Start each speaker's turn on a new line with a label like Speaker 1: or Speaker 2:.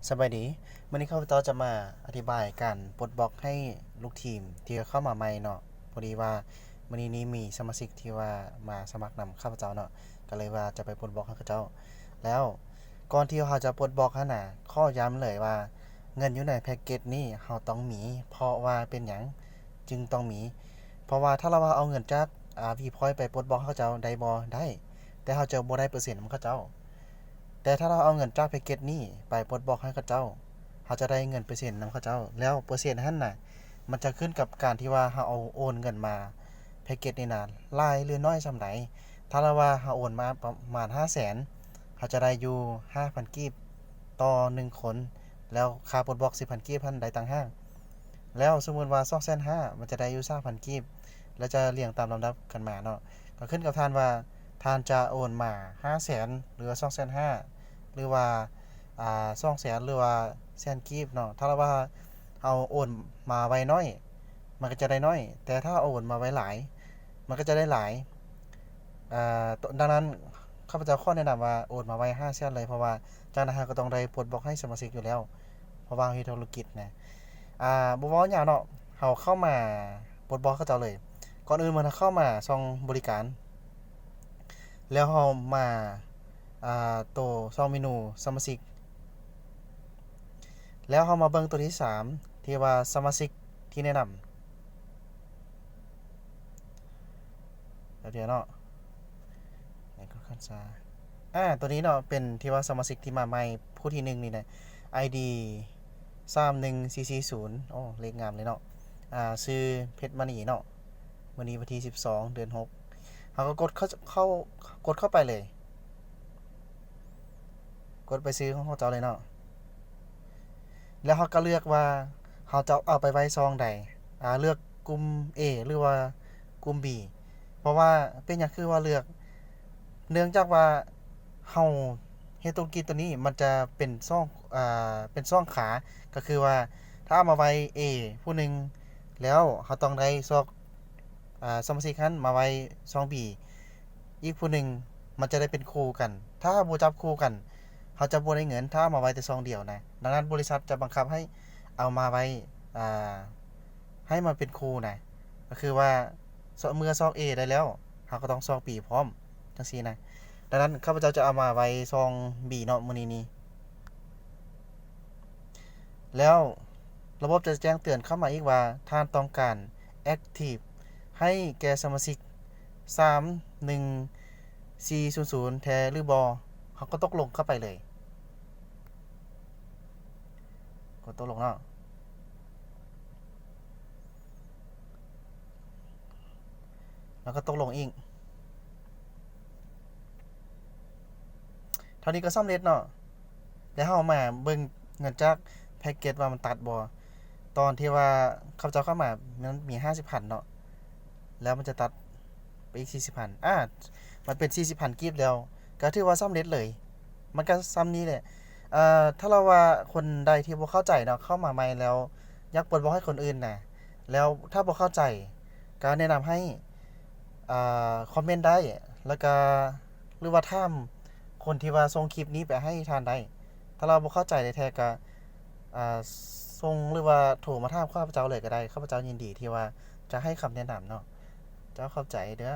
Speaker 1: สบายดีวันนี้ข้าพเจ้าจะมาอธิบายการปลดบล็อกให้ลูกทีมที่เข้ามาใหม่เนาะพอดีว่าวันนี้มีสมาชิกที่ว่ามาสมัครนำข้าพเจ้าเนาะก็เลยว่าจะไปปลดบล็อกให้ข้าพเจ้าแล้วก่อนที่เขาจะปลดบล็อกหั่นน่ะข้อย้ำเลยว่าเงินอยู่ในแพ็กเกจนี้เราต้องมีเพราะว่าเป็นหยังจึงต้องมีเพราะว่าถ้าเราว่าเอาเงินจากVpoint ไปปลดบล็อกให้เขาเจ้าได้บ่ได้แต่เขาจะบ่ได้เปอร์เซ็นต์ของเขาเจ้าแต่ถ้าเราเอาเงินจากแพ็กเกจนี้ไปปลดบล็อกให้เขาเจ้าเขาจะได้เงินเปอร์เซ็นต์นำเขาเจ้าแล้วเปอร์เซ็นต์หั่นน่ะมันจะขึ้นกับการที่ว่าเราเอาโอนเงินมาแพ็กเกจนี้น่ะหลายหรือน้อยส่ำใดถ้าเราว่าเราโอนมาประมาณ 500,000เขาจะได้อยู่ 5,000 กีบต่อ1คนแล้วค่าปลดบล็อก 10,000 กีบพันได้ต่างหากแล้วสมมุติว่า 250,000 มันจะได้อยู่ 3,000 กีบแล้วจะเรียงตามลำดับกันมาเนาะก็ขึ้นกับท่านว่าท่านจะโอนมา 500,000 หรือว่า 250,000 หรือว่า200,000 หรือว่าแสนกีบเนาะถ้าเราว่าเอาโอนมาไว้น้อยมันก็จะได้น้อยแต่ถ้าโอนมาไว้หลายมันก็จะได้หลายดังนั้นข้าพเจ้าข้อแนะนำว่าโอนมาไว้500,000เลยเพราะว่าจากนั้นก็ต้องได้ปลดบล็อกให้สมาชิกอยู่แล้วเพราะว่าเฮ็ดธุรกิจนะบ่เว้าหยังเนาะเฮาเข้ามาปลดบล็อกเขาเจ้าเลยก่อนอื่นมันเข้ามาช่องบริการแล้วเฮามาตัวช่องเมนูสมาชิกแล้วเฮามาเบิ่งตัวที่3ที่ว่าสมาชิกที่แนะนำเดี๋ยวเนาะไหนก็คันซาตัวนี้เนาะเป็นที่ว่าสมาชิกที่มาใหม่ผู้ที่1นี่นะ ID 31440เลขงามเลยเนาะชื่อเพชรมณีเนาะวันนี้วันที่12เดือน6เฮาก็กดเข้าไปเลยกดไปซื้อของเขาเจ้าเลยเนาะแล้วเฮาก็เลือกว่าเฮาจะเอาไปไว้ซองใดเลือกกลุ่ม A หรือว่ากลุ่ม B เพราะว่าเป็นหยังคือว่าเลือกเนื่องจากว่าเฮาเฮ็ดธุรกิจตัวนี้มันจะเป็นซ่องขาก็คือว่าถ้าเอามาไว้ A ผู้หนึงแล้วเฮาต้องได้ซอกสมาชิกนั้นมาไว้ซอง B อีกผู้หนึงมันจะได้เป็นคู่กันถ้าบ่จับคู่กันเขาจะบ่ได้เงินถ้าเอามาไว้แต่ซองเดียวนะดังนั้นบริษัทจะบังคับให้เอามาไว้อ่าให้มันเป็นคู่นะก็คือว่าเมื่อซอง A ได้แล้วเราก็ต้องซอง B พร้อมจังซี่นะดังนั้นข้าพเจ้าจะเอามาไว้ซอง B เนาะมื้อนี้แล้วระบบจะแจ้งเตือนเข้ามาอีกว่าท่านต้องการ Active ให้แก่สมาชิก31400แท้หรือบ่เขาก็ตกลงเข้าไปเลยกดตกลงเนาะแล้วก็ตกลงอีกเท่านี้ก็สำเร็จเนาะแล้วเฮามาเบิ่งเงินจากแพ็กเกจว่ามันตัดบ่ตอนที่ว่าเขาเจ้าเข้ามามันมี 50,000 เนาะแล้วมันจะตัดไปอีก 40,000มันเป็น 40,000 กีบแล้วก็ถือว่าสำเร็จเลยมันก็ซ้ำนี้แหละถ้าเราว่าคนใดที่บ่เข้าใจเนาะเข้ามาใหม่แล้วอยากเปิดบอกให้คนอื่นน่ะแล้วถ้าบ่เข้าใจก็แนะนำให้คอมเมนต์ได้แล้วก็หรือว่าถามคนที่ว่าส่งคลิปนี้ไปให้ทานได้ถ้าเราบ่เข้าใจแท้ๆก็อ่าส่งหรือว่าโทรมาถามข้าพเจ้าเลยก็ได้ข้าพเจ้ายินดีที่ว่าจะให้คำแนะนำเนาะเจ้าเข้าใจเด้อ